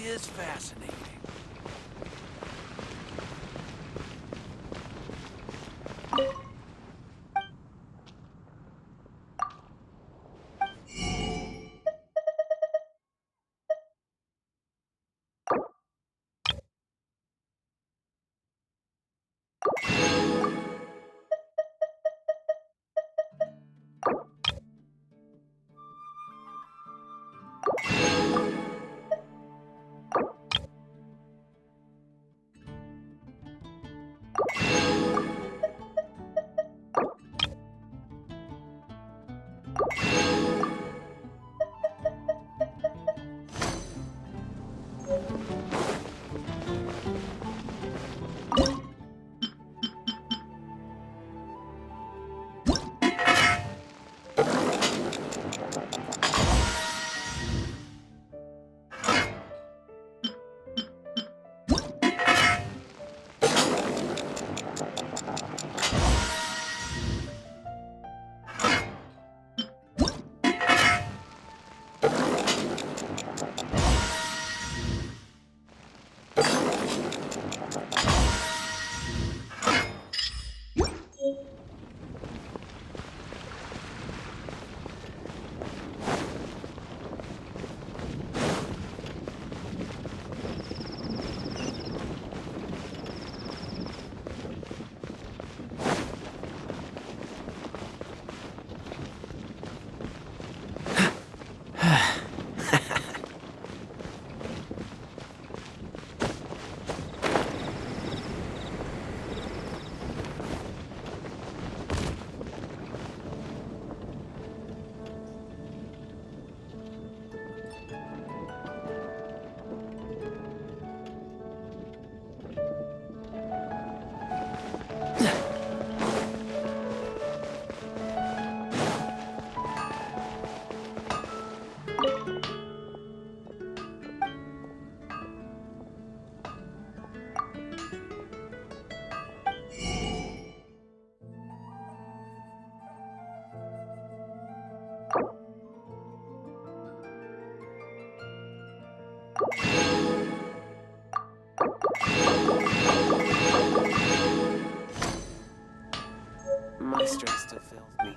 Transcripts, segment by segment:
is fascinating. My strength still fails me.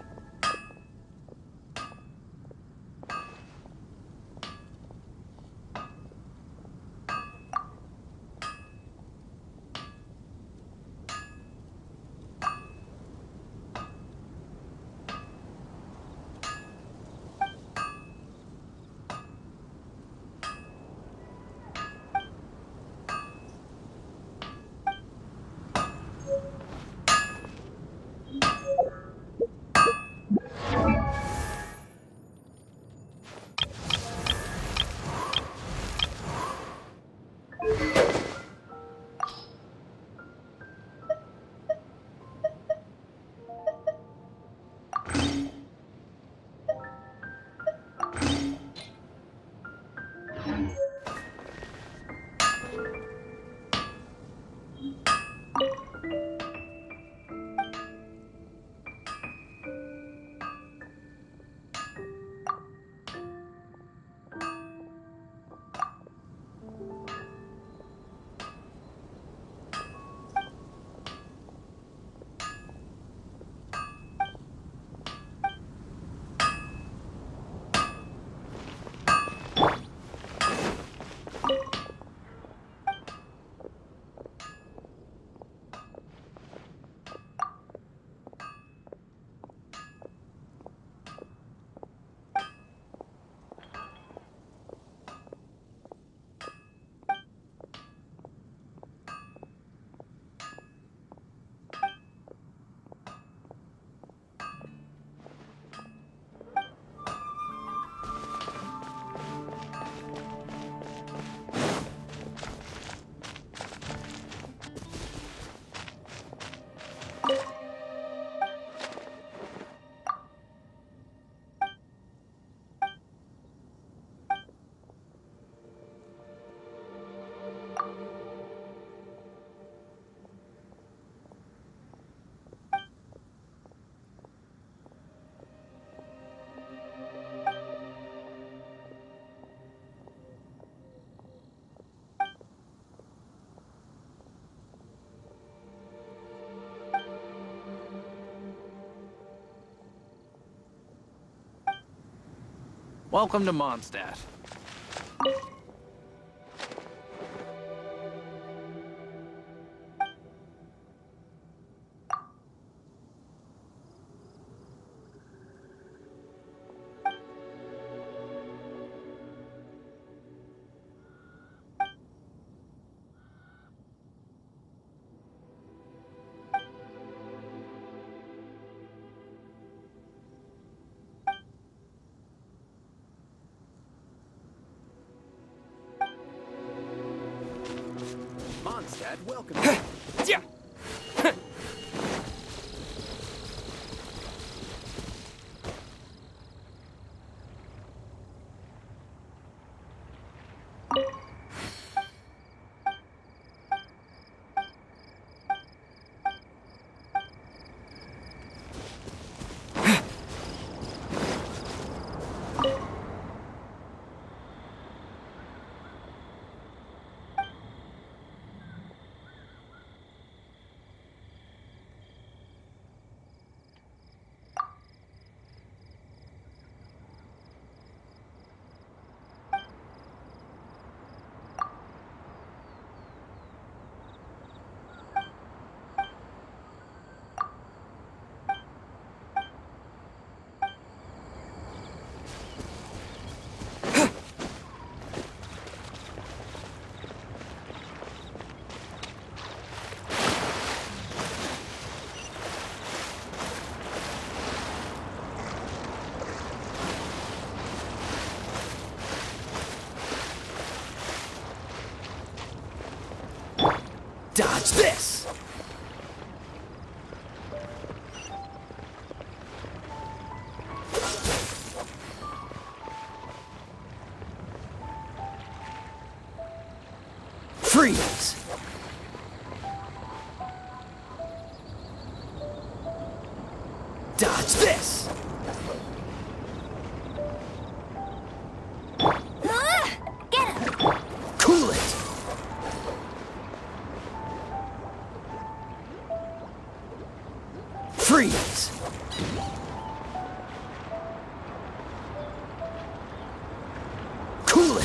Welcome to Mondstadt. Mondstadt, welcome. Yeah. Dodge this! Freeze! Dodge this! Get him! Cool it! Freeze! Cool it!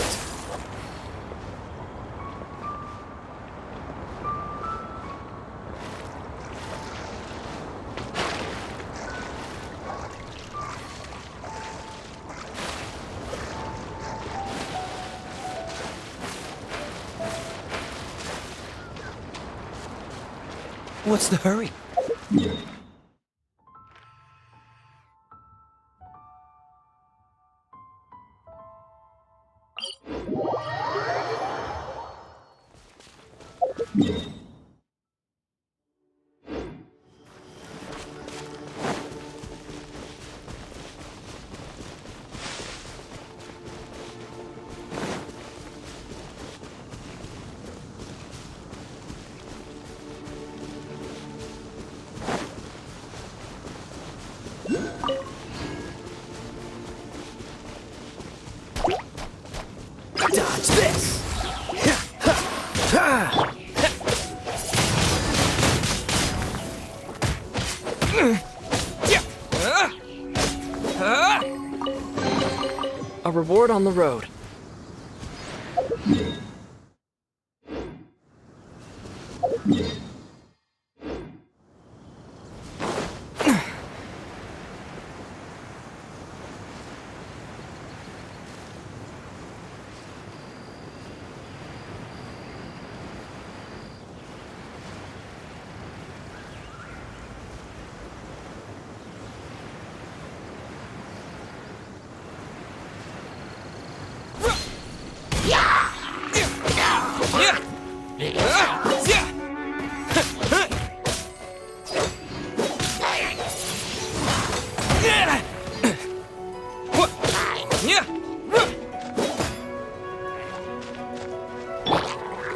What's the hurry? Dodge this! A reward on the road.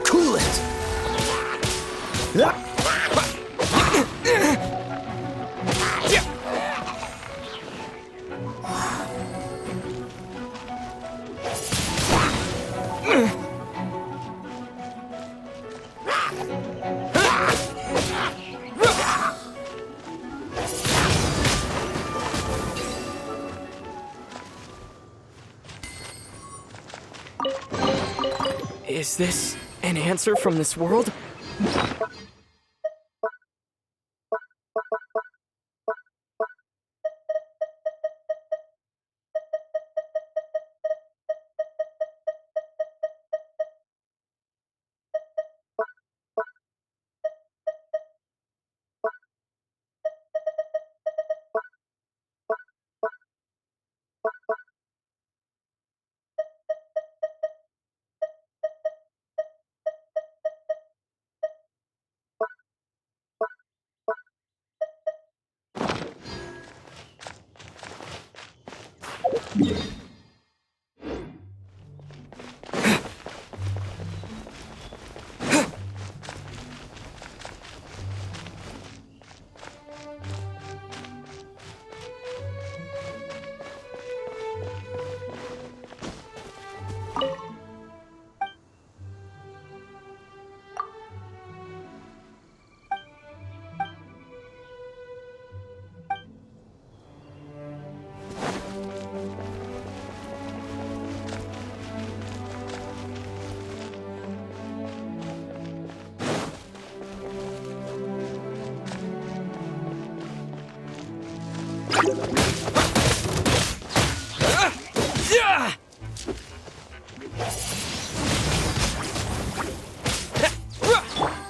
Cool it! Is this an answer from this world?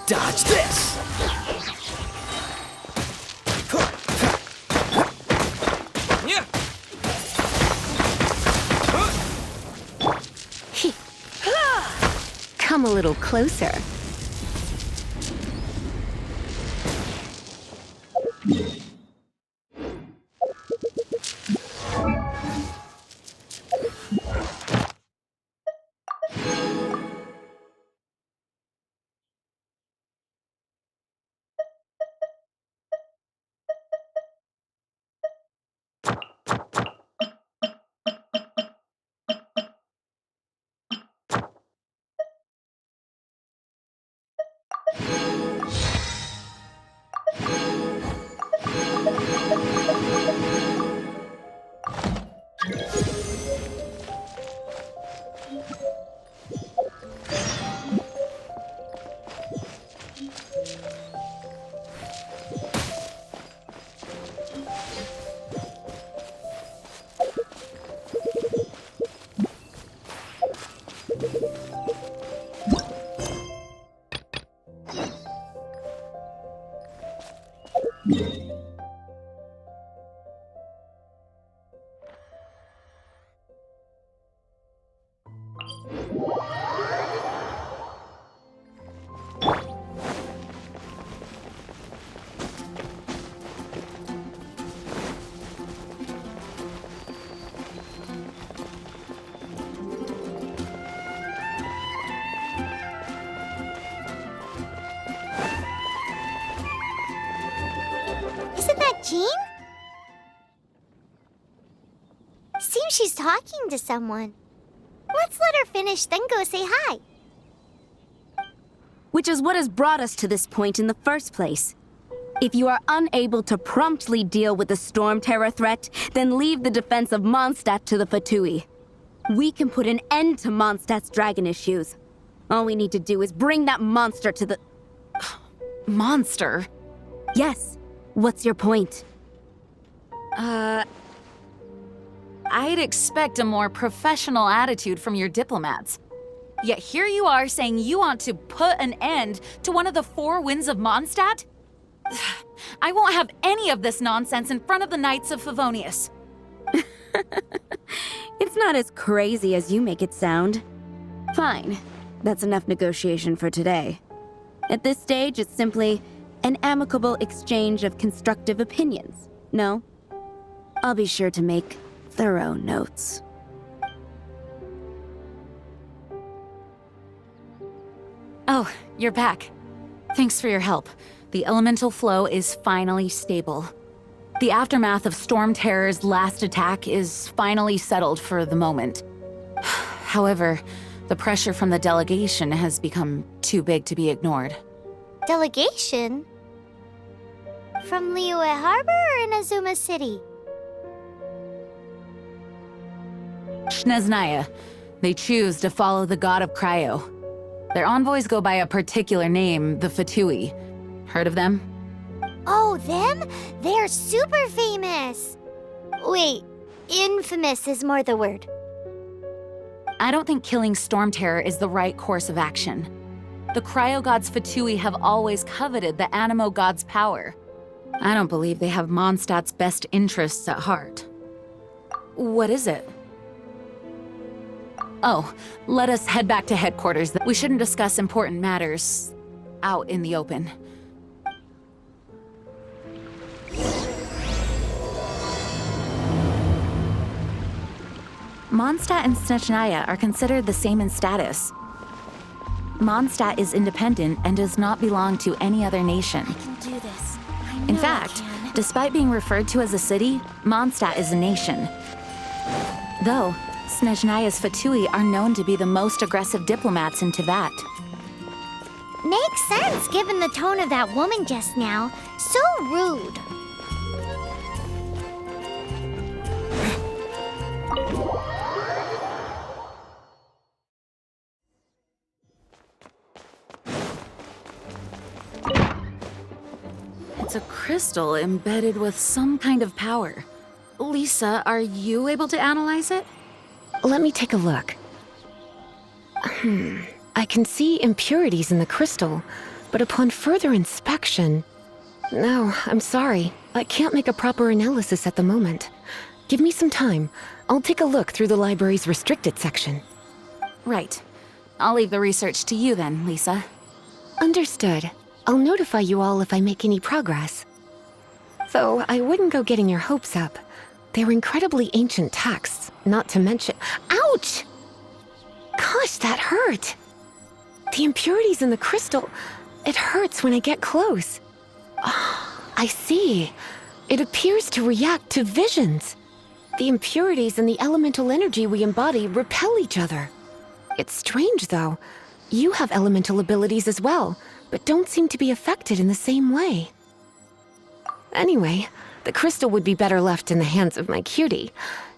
Dodge this! Come a little closer. Isn't that Jean? Seems she's talking to someone. Let's let her finish, then go say hi. Which is what has brought us to this point in the first place. If you are unable to promptly deal with the Storm Terror threat, then leave the defense of Mondstadt to the Fatui. We can put an end to Mondstadt's dragon issues. All we need to do is bring that monster to the... Monster? Yes. What's your point? I'd expect a more professional attitude from your diplomats. Yet here you are saying you want to put an end to one of the four winds of Mondstadt? I won't have any of this nonsense in front of the Knights of Favonius. It's not as crazy as you make it sound. Fine. That's enough negotiation for today. At this stage, it's simply an amicable exchange of constructive opinions. No? I'll be sure to make thorough notes. Oh, you're back. Thanks for your help. The elemental flow is finally stable. The aftermath of Storm Terror's last attack is finally settled for the moment. However, the pressure from the delegation has become too big to be ignored. Delegation? From Liyue Harbor or Inazuma City? Shneznaya. They choose to follow the god of Cryo. Their envoys go by a particular name, the Fatui. Heard of them? Oh, them? They're super famous. Wait, infamous is more the word. I don't think killing Storm Terror is the right course of action. The Cryo Gods Fatui have always coveted the Animo God's power. I don't believe they have Mondstadt's best interests at heart. What is it? Oh, let us head back to headquarters. We shouldn't discuss important matters out in the open. Mondstadt and Snezhnaya are considered the same in status. Mondstadt is independent and does not belong to any other nation. I can do this. In fact, despite being referred to as a city, Mondstadt is a nation. Though, Snezhnaya's Fatui are known to be the most aggressive diplomats in Teyvat. Makes sense given the tone of that woman just now. So rude. It's a crystal embedded with some kind of power. Lisa, are you able to analyze it? Let me take a look. I can see impurities in the crystal, but upon further inspection... No, I'm sorry. I can't make a proper analysis at the moment. Give me some time. I'll take a look through the library's restricted section. Right. I'll leave the research to you then, Lisa. Understood. I'll notify you all if I make any progress. Though I wouldn't go getting your hopes up. They're incredibly ancient texts, not to mention... Ouch! Gosh, that hurt! The impurities in the crystal... It hurts when I get close. Ah, I see. It appears to react to visions. The impurities and the elemental energy we embody repel each other. It's strange, though. You have elemental abilities as well, but don't seem to be affected in the same way. Anyway, the crystal would be better left in the hands of my cutie.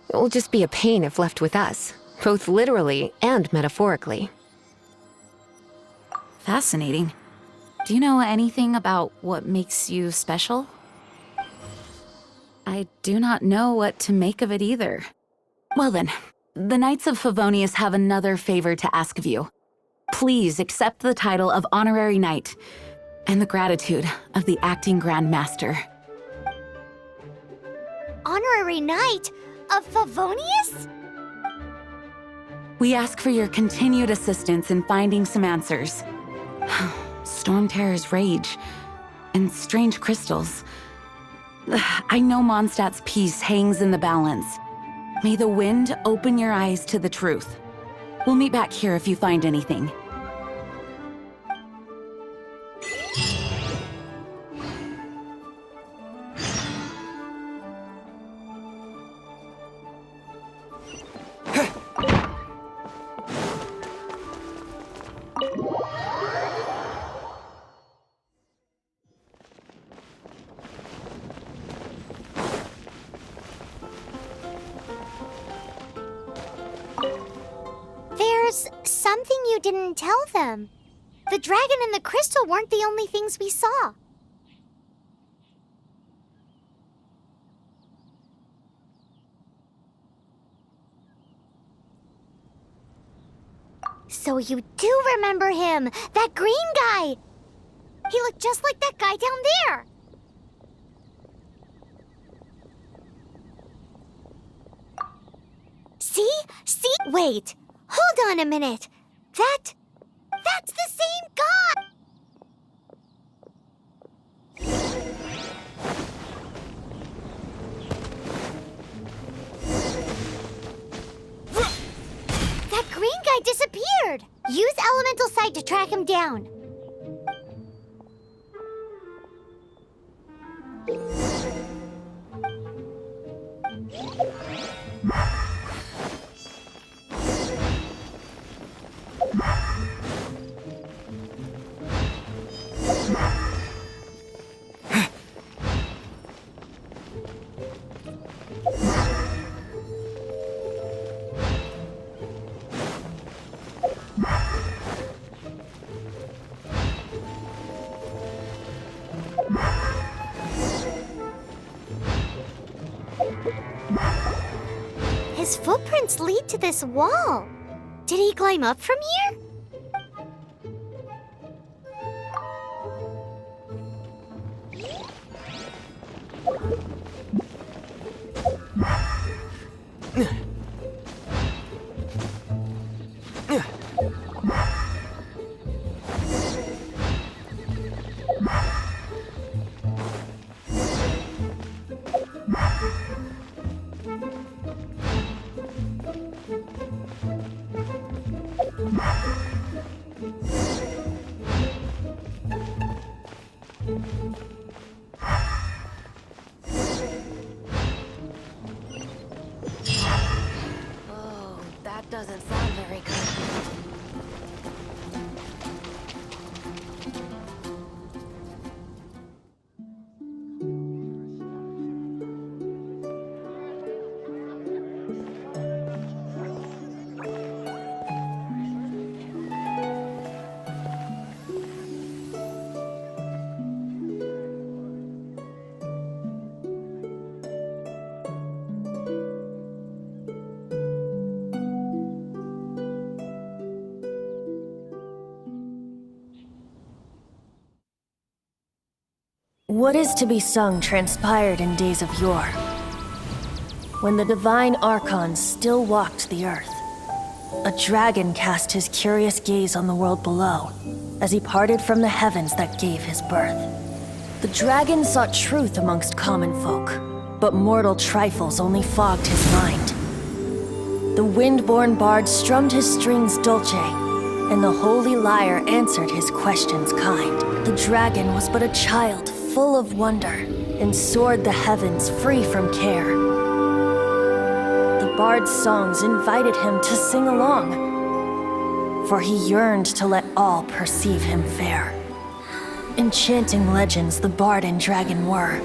It will just be a pain if left with us, both literally and metaphorically. Fascinating. Do you know anything about what makes you special? I do not know what to make of it either. Well then, the Knights of Favonius have another favor to ask of you. Please accept the title of Honorary Knight and the gratitude of the Acting Grand Master. Honorary Knight of Favonius? We ask for your continued assistance in finding some answers. Storm Terror's rage and strange crystals. I know Mondstadt's peace hangs in the balance. May the wind open your eyes to the truth. We'll meet back here if you find anything. There's something you didn't tell them. The dragon and the crystal weren't the only things we saw. So you do remember him, that green guy. He looked just like that guy down there. See? See? Wait. Hold on a minute. That's the same guy! That green guy disappeared! Use Elemental Sight to track him down. His footprints lead to this wall. Did he climb up from here? Oh, that doesn't sound very good. What is to be sung transpired in days of yore, when the divine archons still walked the earth. A dragon cast his curious gaze on the world below, as he parted from the heavens that gave his birth. The dragon sought truth amongst common folk, but mortal trifles only fogged his mind. The wind-born bard strummed his strings dulce, and the holy lyre answered his questions kind. The dragon was but a child full of wonder, and soared the heavens free from care. The bard's songs invited him to sing along, for he yearned to let all perceive him fair. Enchanting legends the bard and dragon were,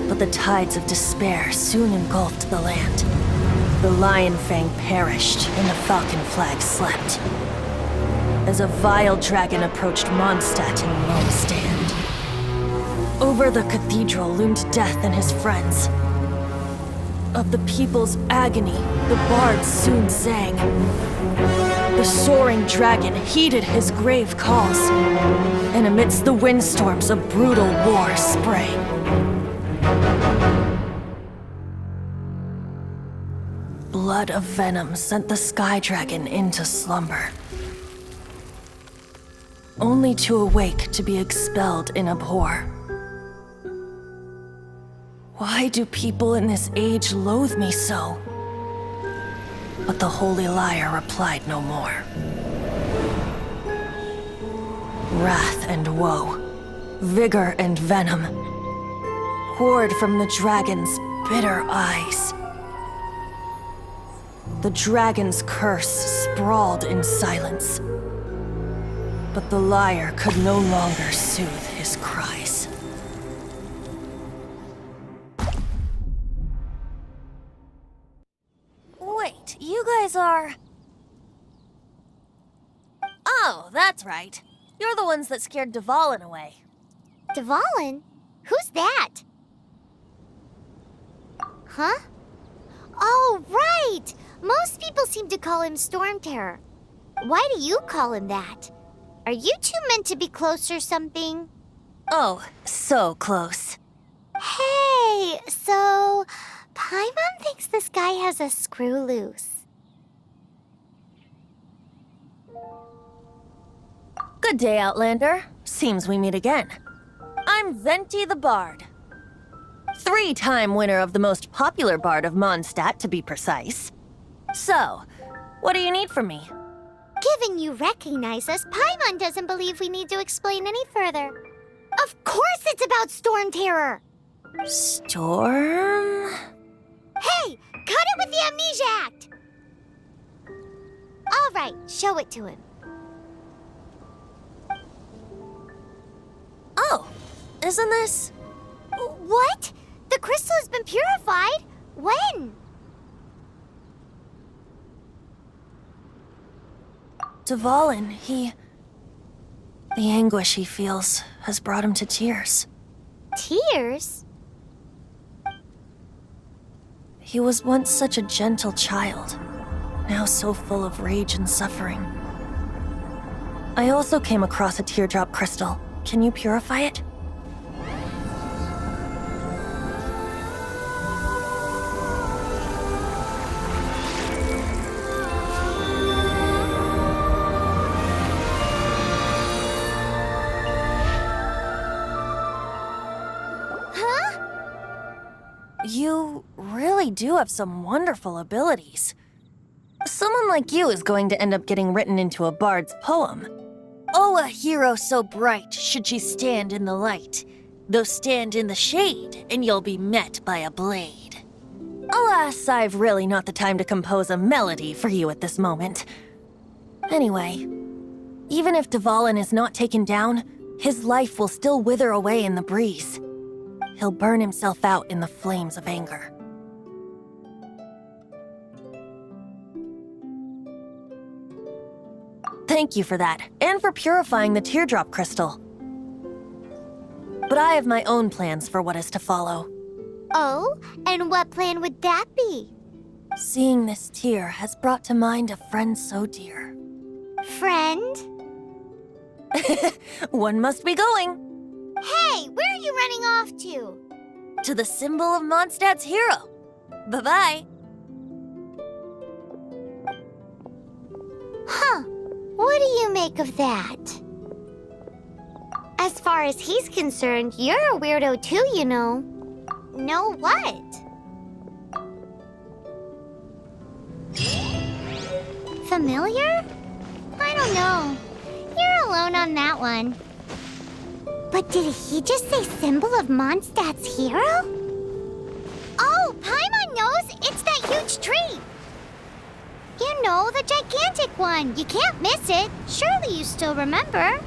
but the tides of despair soon engulfed the land. The lion fang perished, and the falcon flag slept, as a vile dragon approached Mondstadt in lone stand. Over the cathedral loomed death and his friends. Of the people's agony, the bard soon sang. The soaring dragon heeded his grave calls, and amidst the windstorms a brutal war sprang. Blood of venom sent the sky dragon into slumber, only to awake to be expelled in abhor. Why do people in this age loathe me so? But the holy lyre replied no more. Wrath and woe, vigor and venom, poured from the dragon's bitter eyes. The dragon's curse sprawled in silence, but the lyre could no longer soothe his cries. Wait, you guys are... Oh, that's right. You're the ones that scared Dvalin away. Dvalin? Who's that? Huh? Oh, right! Most people seem to call him Storm Terror. Why do you call him that? Are you two meant to be close or something? Oh, so close. Hey, so... Paimon thinks this guy has a screw loose. Good day, Outlander. Seems we meet again. I'm Venti the Bard. 3-time winner of the most popular bard of Mondstadt, to be precise. So, what do you need from me? Given you recognize us, Paimon doesn't believe we need to explain any further. Of course it's about Storm Terror! Storm? Hey! Cut it with the Amnesia Act! All right, show it to him. Oh, isn't this... What? The crystal has been purified? When? Dvalin, the anguish he feels has brought him to tears. Tears? He was once such a gentle child, now so full of rage and suffering. I also came across a teardrop crystal. Can you purify it? You really do have some wonderful abilities. Someone like you is going to end up getting written into a bard's poem. Oh, a hero so bright should she stand in the light, though stand in the shade, and you'll be met by a blade. Alas, I've really not the time to compose a melody for you at this moment. Anyway, even if Dvalin is not taken down, his life will still wither away in the breeze. He'll burn himself out in the flames of anger. Thank you for that, and for purifying the teardrop crystal. But I have my own plans for what is to follow. Oh, and what plan would that be? Seeing this tear has brought to mind a friend so dear. Friend? One must be going. Hey, where are you running off to? To the symbol of Mondstadt's hero. Bye-bye. Huh. What do you make of that? As far as he's concerned, you're a weirdo too, you know. Know what? Familiar? I don't know. You're alone on that one. But did he just say symbol of Mondstadt's hero? Oh, Paimon knows! It's that huge tree! You know, the gigantic one. You can't miss it. Surely you still remember.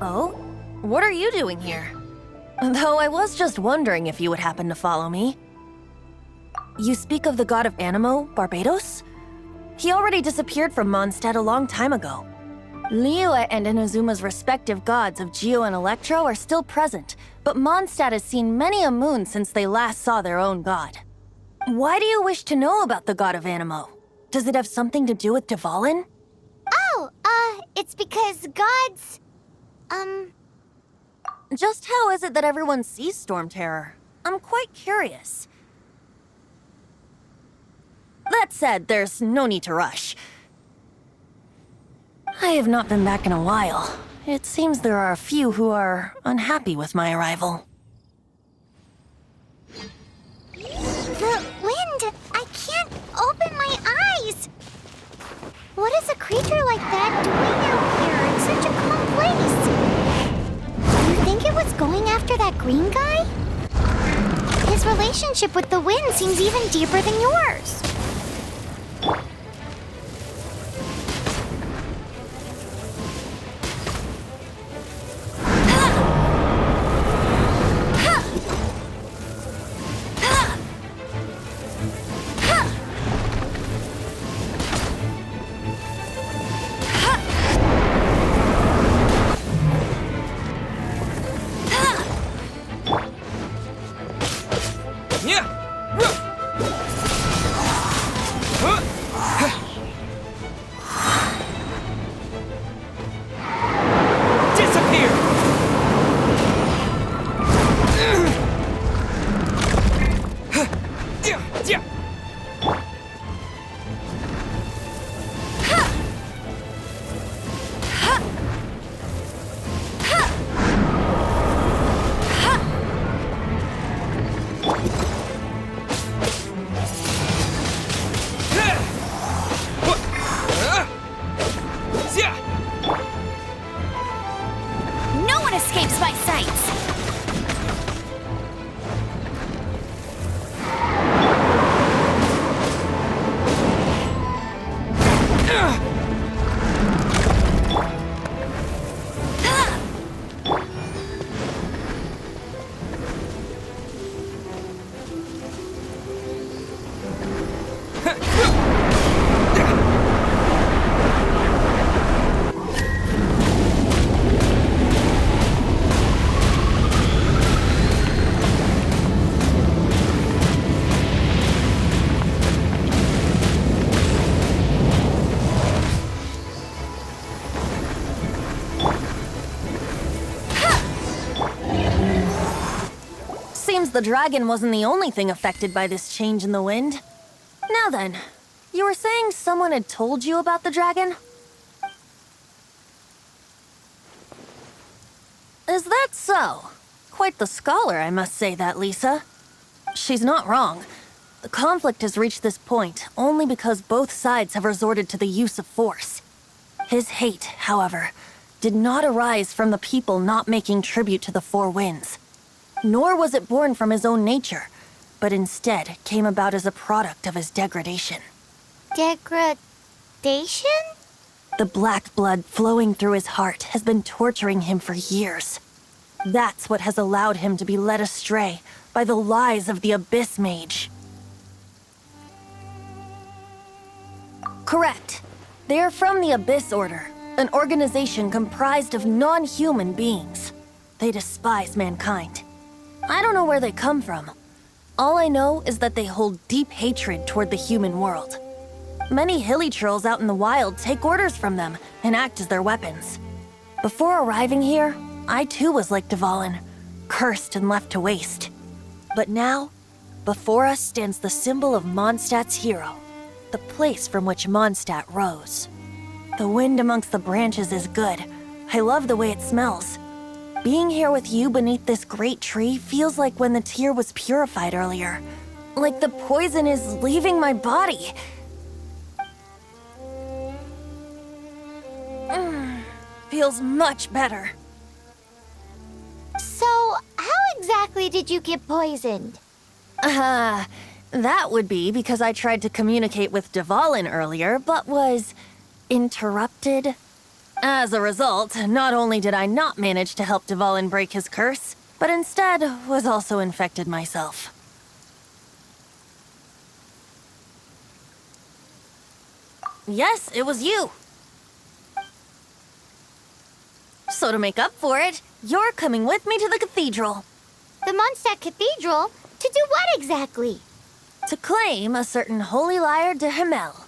Oh? What are you doing here? Though I was just wondering if you would happen to follow me. You speak of the god of Animo, Barbados? He already disappeared from Mondstadt a long time ago. Liyue and Inazuma's respective gods of Geo and Electro are still present, but Mondstadt has seen many a moon since they last saw their own god. Why do you wish to know about the god of Animo? Does it have something to do with Dvalin? Oh, it's because gods... Just how is it that everyone sees Storm Terror? I'm quite curious. That said, there's no need to rush. I have not been back in a while. It seems there are a few who are unhappy with my arrival. The wind! I can't open my eyes! What is a creature like that doing out here in such a calm place? Do you think it was going after that green guy? His relationship with the wind seems even deeper than yours. Seems the dragon wasn't the only thing affected by this change in the wind. Now then, you were saying someone had told you about the dragon? Is that so? Quite the scholar, I must say that, Lisa. She's not wrong. The conflict has reached this point only because both sides have resorted to the use of force. His hate, however, did not arise from the people not making tribute to the Four Winds. Nor was it born from his own nature, but instead came about as a product of his degradation. Degradation? The black blood flowing through his heart has been torturing him for years. That's what has allowed him to be led astray by the lies of the Abyss Mage. Correct. They are from the Abyss Order, an organization comprised of non-human beings. They despise mankind. I don't know where they come from. All I know is that they hold deep hatred toward the human world. Many hilly trolls out in the wild take orders from them and act as their weapons. Before arriving here, I too was like Dvalin, cursed and left to waste. But now, before us stands the symbol of Mondstadt's hero, the place from which Mondstadt rose. The wind amongst the branches is good. I love the way it smells. Being here with you beneath this great tree feels like when the tear was purified earlier. Like the poison is leaving my body. Feels much better. So, how exactly did you get poisoned? That would be because I tried to communicate with Dvalin earlier, but was interrupted. As a result, not only did I not manage to help Dvalin break his curse, but instead was also infected myself. Yes, it was you. So to make up for it, you're coming with me to the cathedral. The Mondstadt Cathedral? To do what exactly? To claim a certain holy lyre de Himmel.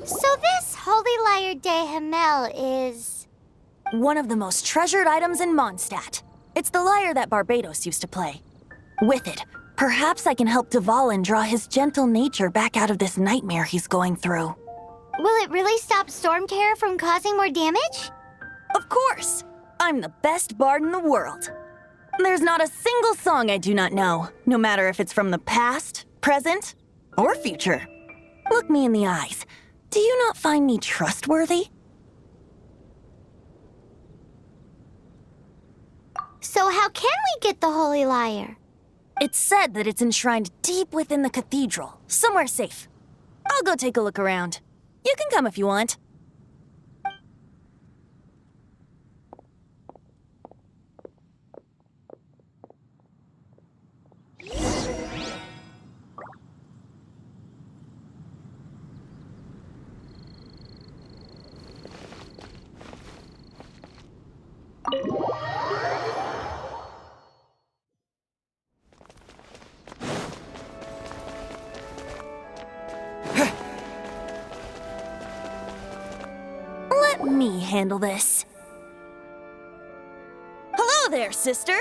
So this Holy Lyre de Himmel is... one of the most treasured items in Mondstadt. It's the lyre that Barbados used to play. With it, perhaps I can help Dvalin draw his gentle nature back out of this nightmare he's going through. Will it really stop Storm Terror from causing more damage? Of course! I'm the best bard in the world. There's not a single song I do not know, no matter if it's from the past, present, or future. Look me in the eyes. Do you not find me trustworthy? So how can we get the Holy Lyre? It's said that it's enshrined deep within the cathedral, somewhere safe. I'll go take a look around. You can come if you want. handle this. Hello there, sister!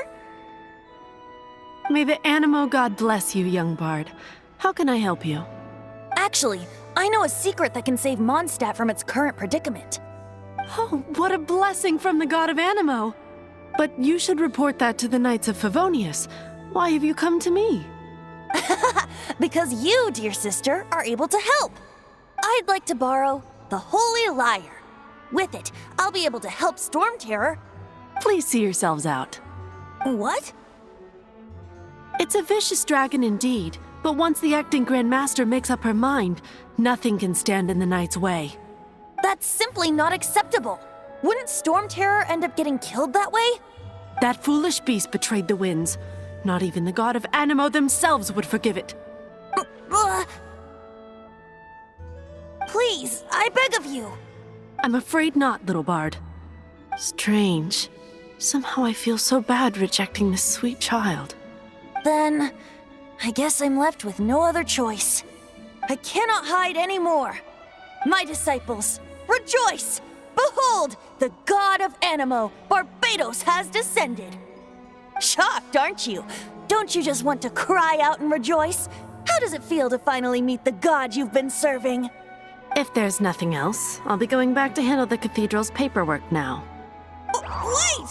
May the Animo God bless you, young bard. How can I help you? Actually, I know a secret that can save Mondstadt from its current predicament. Oh, what a blessing from the god of Animo! But you should report that to the Knights of Favonius. Why have you come to me? Because you, dear sister, are able to help. I'd like to borrow the Holy Lyre. With it, I'll be able to help Storm Terror. Please see yourselves out. What? It's a vicious dragon indeed, but once the acting Grand Master makes up her mind, nothing can stand in the Knight's way. That's simply not acceptable. Wouldn't Storm Terror end up getting killed that way? That foolish beast betrayed the winds. Not even the god of Animo themselves would forgive it. Please, I beg of you. I'm afraid not, little bard. Strange. Somehow I feel so bad rejecting this sweet child. Then, I guess I'm left with no other choice. I cannot hide anymore. My disciples, rejoice! Behold, the god of Animo, Barbados, has descended. Shocked, aren't you? Don't you just want to cry out and rejoice? How does it feel to finally meet the god you've been serving? If there's nothing else, I'll be going back to handle the cathedral's paperwork now. Wait!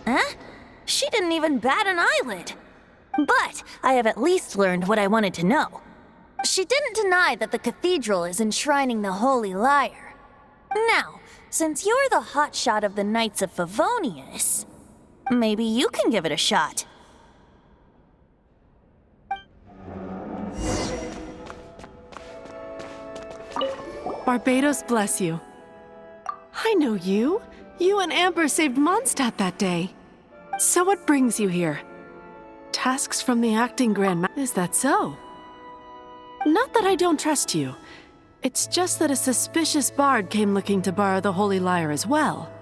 Huh? She didn't even bat an eyelid. But I have at least learned what I wanted to know. She didn't deny that the cathedral is enshrining the Holy Lyre. Now, since you're the hotshot of the Knights of Favonius, maybe you can give it a shot. Barbados bless you. I know you. You and Amber saved Mondstadt that day. So what brings you here? Tasks from the acting Grand Master. Is that so? Not that I don't trust you. It's just that a suspicious bard came looking to borrow the Holy Lyre as well.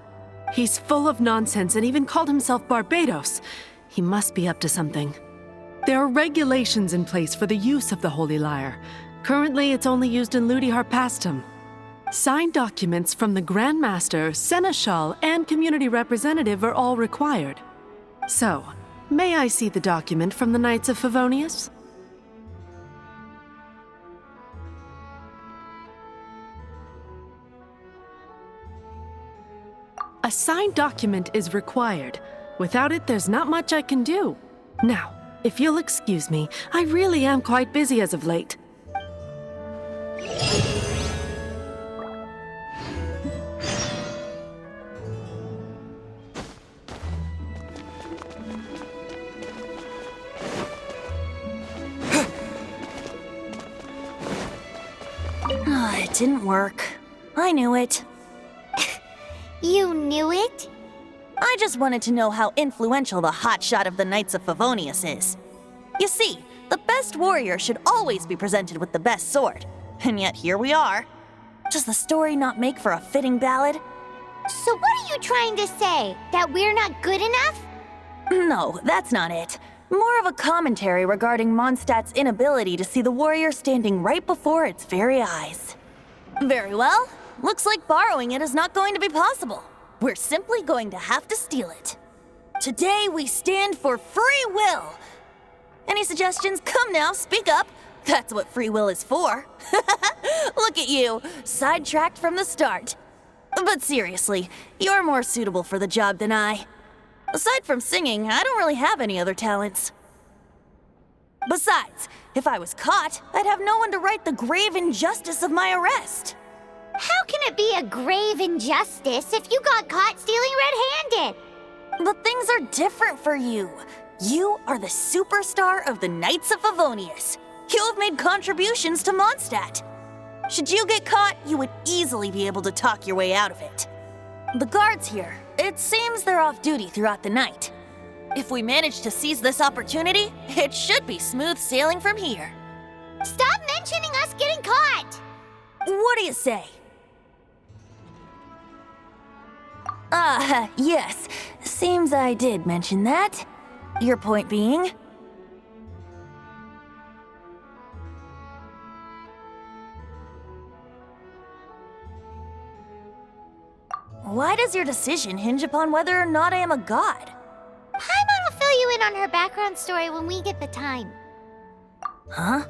He's full of nonsense and even called himself Barbados. He must be up to something. There are regulations in place for the use of the Holy Lyre. Currently, it's only used in Ludi Harpastum. Signed documents from the Grand Master, Seneschal, and Community Representative are all required. So, may I see the document from the Knights of Favonius? A signed document is required. Without it, there's not much I can do. Now, if you'll excuse me, I really am quite busy as of late. It didn't work. I knew it. You knew it? I just wanted to know how influential the hotshot of the Knights of Favonius is. You see, the best warrior should always be presented with the best sword. And yet here we are. Does the story not make for a fitting ballad? So what are you trying to say? That we're not good enough? No, that's not it. More of a commentary regarding Mondstadt's inability to see the warrior standing right before its very eyes. Very well. Looks like borrowing it is not going to be possible. We're simply going to have to steal it. Today we stand for free will. Any suggestions? Come now, speak up. That's what free will is for. Look at you, sidetracked from the start. But seriously, you're more suitable for the job than I. Aside from singing, I don't really have any other talents. Besides, if I was caught, I'd have no one to right the grave injustice of my arrest. How can it be a grave injustice if you got caught stealing red-handed? But things are different for you. You are the superstar of the Knights of Favonius. You have made contributions to Mondstadt. Should you get caught, you would easily be able to talk your way out of it. The guards here, it seems they're off duty throughout the night. If we manage to seize this opportunity, it should be smooth sailing from here. Stop mentioning us getting caught! What do you say? Yes. Seems I did mention that. Your point being? Why does your decision hinge upon whether or not I am a god? Paimon will fill you in on her background story when we get the time. Huh?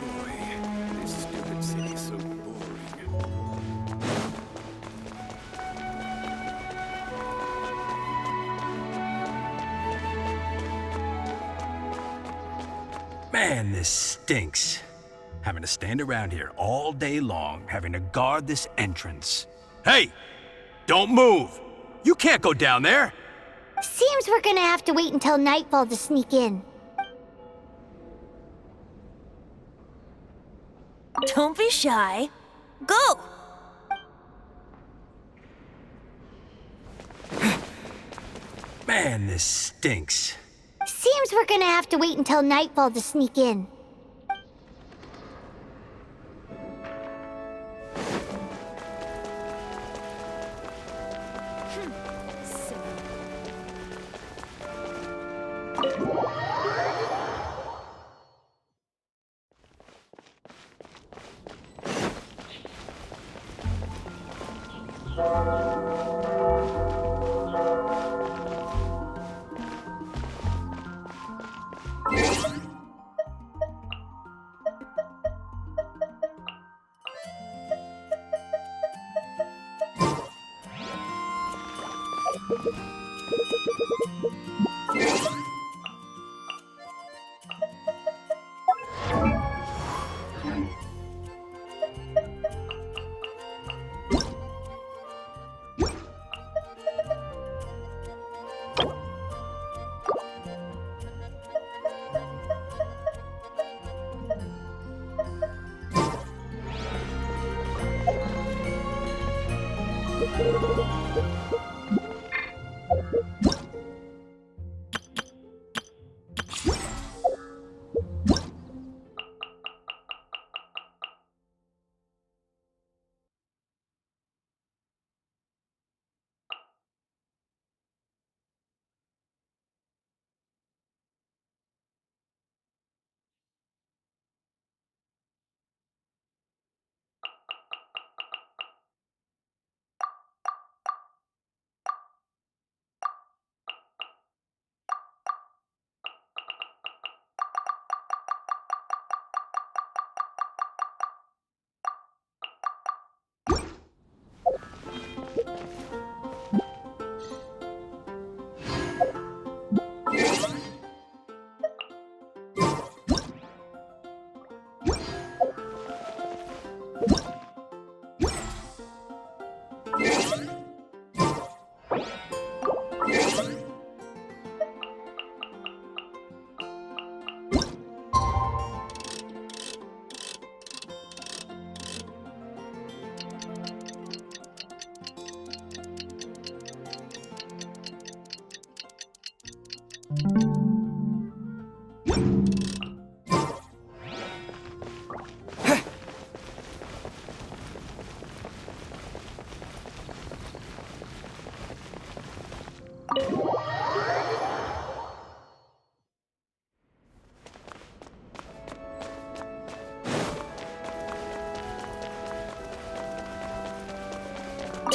Boy, this stupid city's so boring. Man, this stinks. Having to stand around here all day long, having to guard this entrance. Hey! Don't move! You can't go down there! Seems we're gonna have to wait until nightfall to sneak in. Don't be shy. Go! Man, this stinks. Seems we're gonna have to wait until nightfall to sneak in.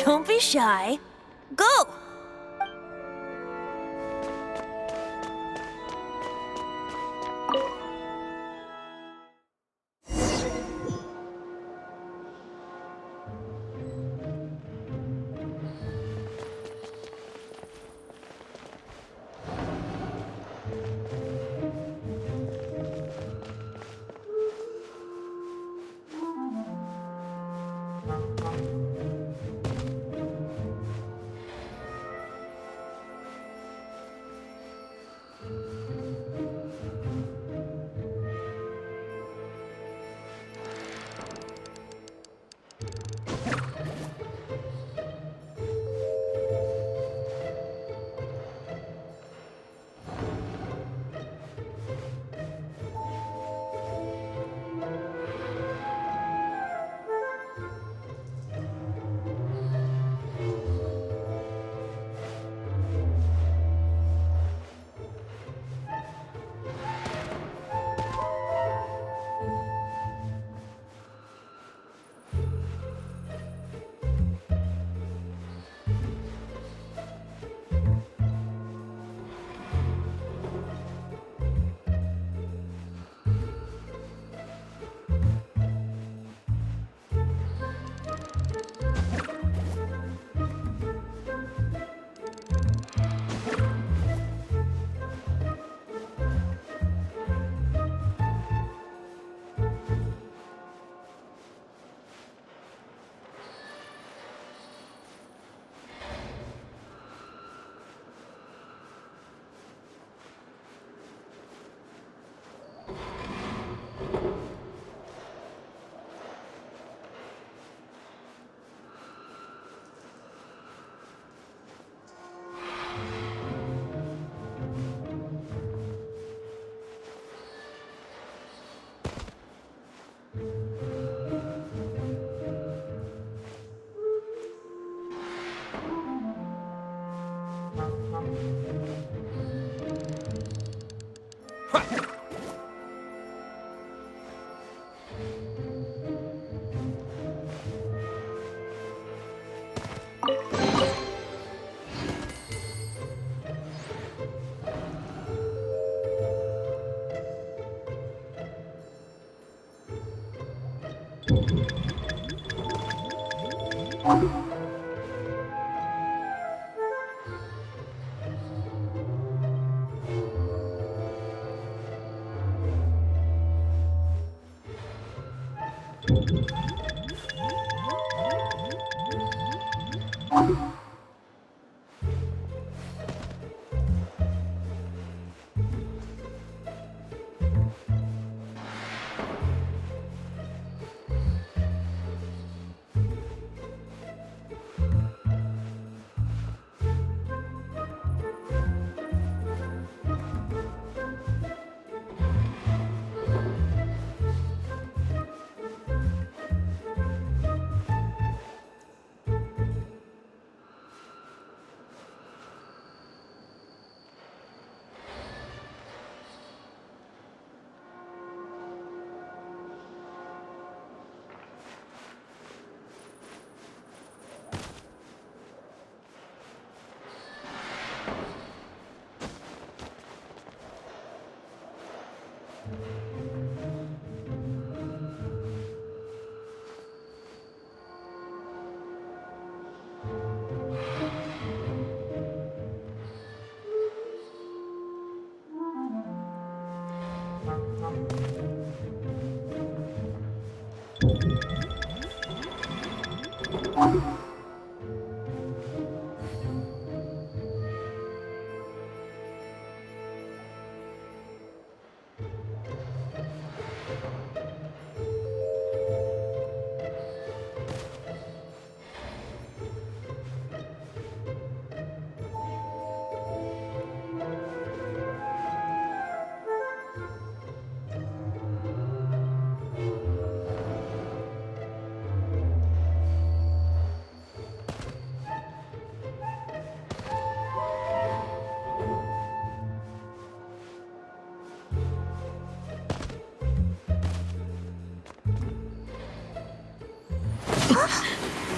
Don't be shy. Go!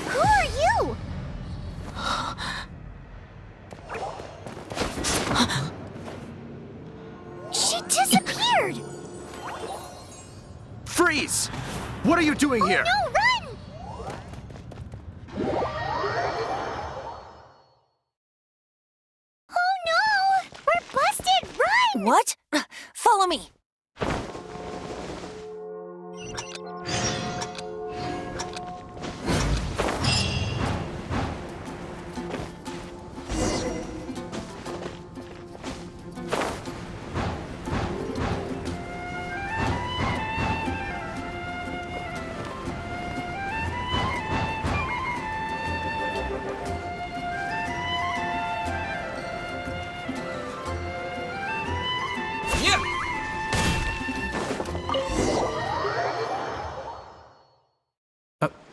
Who are you? She disappeared! Freeze! What are you doing here? No, run! Oh no! We're busted! Run! What? Follow me.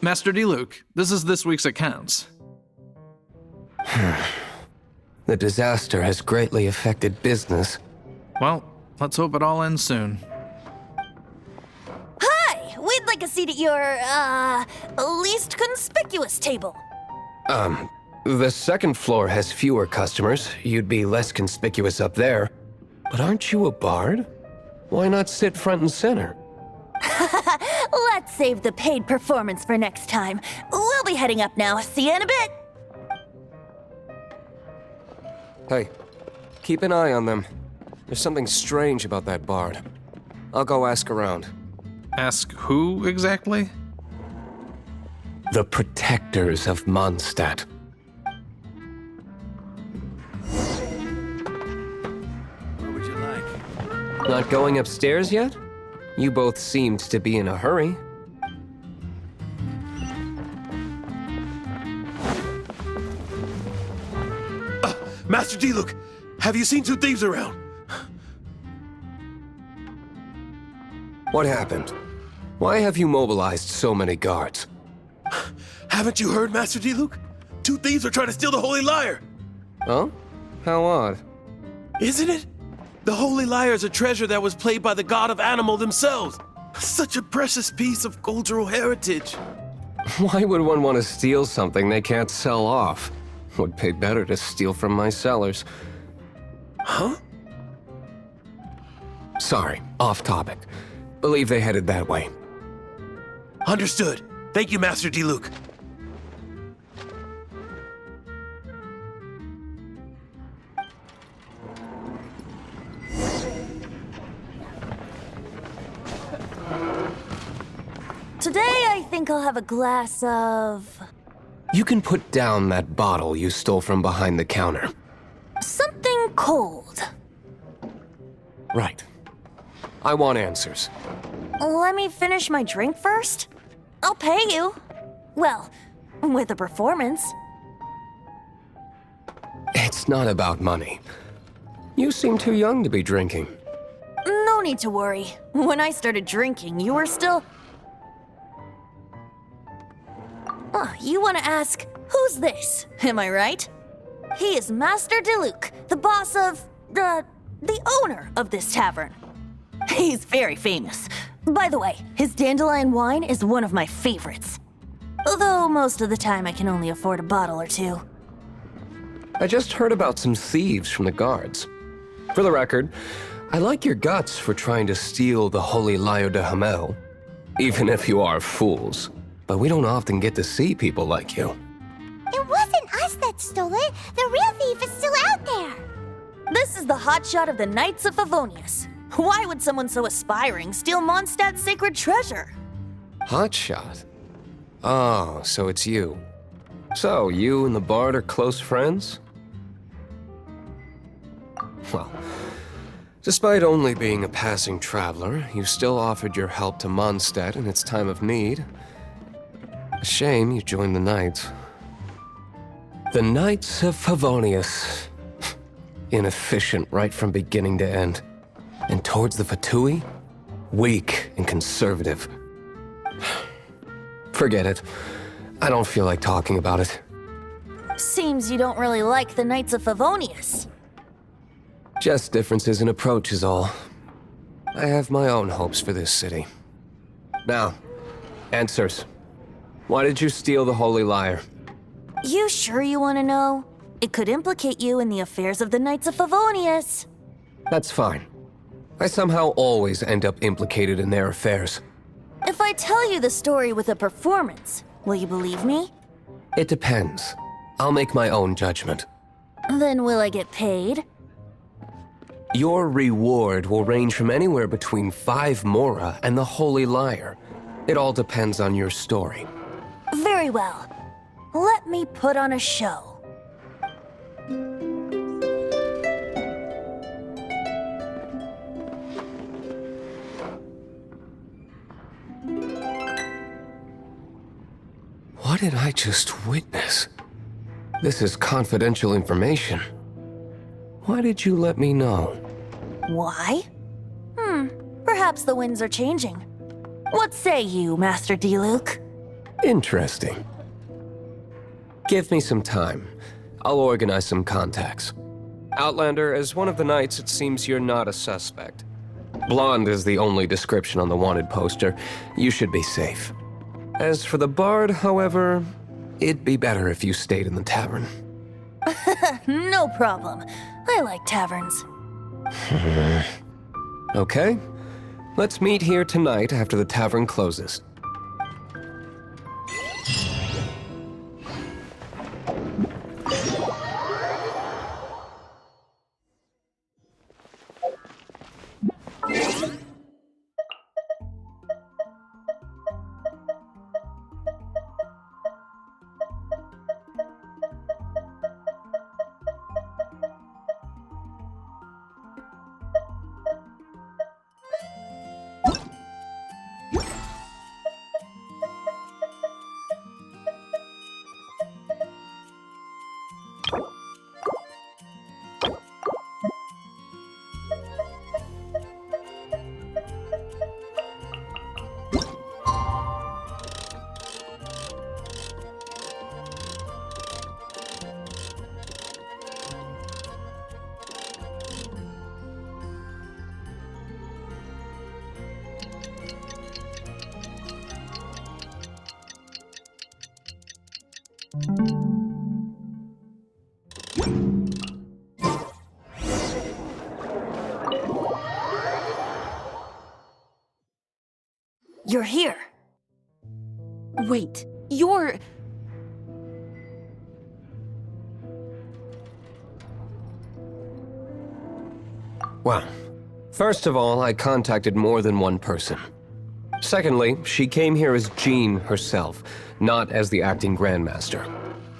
Master D-Luke, this is this week's accounts. The disaster has greatly affected business. Well, let's hope it all ends soon. Hi! We'd like a seat at your, least conspicuous table. The second floor has fewer customers. You'd be less conspicuous up there. But aren't you a bard? Why not sit front and center? Let's save the paid performance for next time. We'll be heading up now. See you in a bit. Hey, keep an eye on them. There's something strange about that bard. I'll go ask around. Ask who exactly? The protectors of Mondstadt. What would you like? Not going upstairs yet? You both seemed to be in a hurry. Master D-Luke, have you seen two thieves around? What happened? Why have you mobilized so many guards? Haven't you heard, Master D-Luke? Two thieves are trying to steal the Holy Lyre! Oh? How odd. Isn't it? The Holy Lyre is a treasure that was played by the god of animal themselves. Such a precious piece of cultural heritage. Why would one want to steal something they can't sell off? Would pay better to steal from my sellers. Huh? Sorry, off topic. Believe they headed that way. Understood. Thank you, Master Diluc. Today, I think I'll have a glass of... You can put down that bottle you stole from behind the counter. something cold. Right. I want answers. Let me finish my drink first. I'll pay you. Well, with a performance. It's not about money. You seem too young to be drinking. No need to worry. When I started drinking, you were still... Oh, you want to ask, who's this? Am I right? He is Master Diluc, the boss of... the owner of this tavern. He's very famous. By the way, his dandelion wine is one of my favorites. Although most of the time I can only afford a bottle or two. I just heard about some thieves from the guards. For the record, I like your guts for trying to steal the Holy Lyre de Hamel, even if you are fools. But we don't often get to see people like you. It wasn't us that stole it. The real thief is still out there. This is the hotshot of the Knights of Favonius. Why would someone so aspiring steal Mondstadt's sacred treasure? Hotshot? Oh, so it's you. So, you and the Bard are close friends? Well, despite only being a passing traveler, you still offered your help to Mondstadt in its time of need. A shame you joined the Knights. The Knights of Favonius. Inefficient right from beginning to end. And towards the Fatui, weak and conservative. Forget it. I don't feel like talking about it. Seems you don't really like the Knights of Favonius. Just differences in approach is all. I have my own hopes for this city. Now, answers. Why did you steal the Holy Lyre? You sure you want to know? It could implicate you in the affairs of the Knights of Favonius. That's fine. I somehow always end up implicated in their affairs. If I tell you the story with a performance, will you believe me? It depends. I'll make my own judgment. Then will I get paid? Your reward will range from anywhere between 5 Mora and the Holy Lyre. It all depends on your story. Very well. Let me put on a show. What did I just witness? This is confidential information. Why did you let me know? Why? Perhaps the winds are changing. What say you, Master Diluc? Interesting. Give me some time. I'll organize some contacts. Outlander, as one of the knights, it seems you're not a suspect. Blonde is the only description on the wanted poster. You should be safe. As for the Bard, however, it'd be better if you stayed in the tavern. No problem. I like taverns. Okay. Let's meet here tonight after the tavern closes. you're here. Wait, you're... Well, first of all, I contacted more than one person. Secondly, she came here as Jean herself, not as the acting Grandmaster.